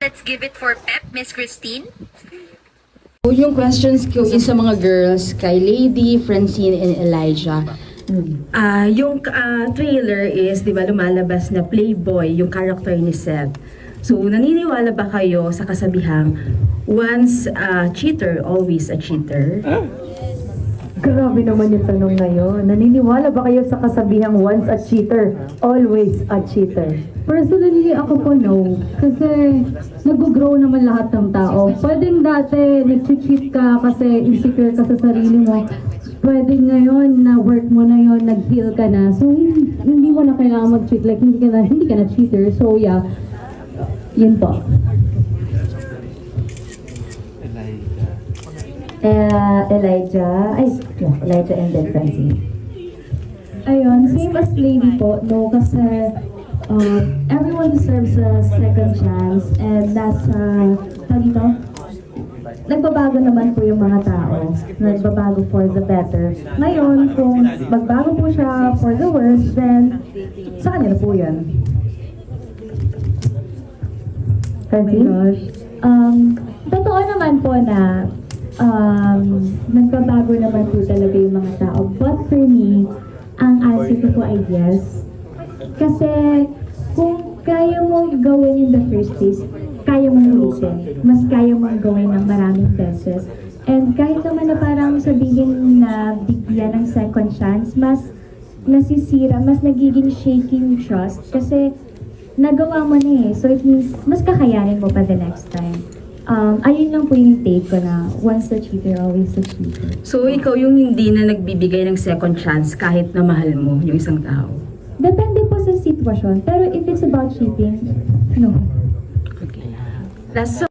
Let's give it for Pep, Miss Christine. Yung questions ko is sa mga girls, kay Lady, Francine, and Elijah. Yung trailer is, di ba, lumalabas na playboy, yung character ni Seth. So, naniniwala ba kayo sa kasabihang, once a cheater, always a cheater? Grabe naman yung tanong na yun. Naniniwala ba kayo sa kasabihang once a cheater, always a cheater? Personally, ako po no. Kasi nag-grow naman lahat ng tao. Pwedeng dati nag-cheat ka kasi insecure ka sa sarili mo. Pwede ngayon na work mo na yon, nag-heal ka na. So hindi mo na kailangan mag-cheat. Like hindi ka na cheater. So yeah, yun po. Elijah and then Francine. Ayun, same as Lady po, no, kasi everyone deserves a second chance and that's, nagbabago naman po yung mga tao, nagbabago for the better. Ngayon, kung magbago po siya for the worse, then sa kanila po yan. Francine? Totoo naman po na nagbabago naman po talaga yung mga tao. But for me, ang answer ko po ay yes. Kasi kung kaya mo gawin in the first place, kaya mo ulitin. Mas kaya mo gawin ng maraming beses. And kahit naman na parang sabihin na bigyan ng second chance, mas nasisira, mas nagiging shaking trust. Kasi nagawa mo na eh. So it means, mas kakayanin mo pa the next time. Ayun lang po yung take ko na once a cheater, always a cheater. So, ikaw yung hindi na nagbibigay ng second chance kahit na mahal mo yung isang tao? Depende po sa sitwasyon. Pero if it's about cheating, no. Okay. Last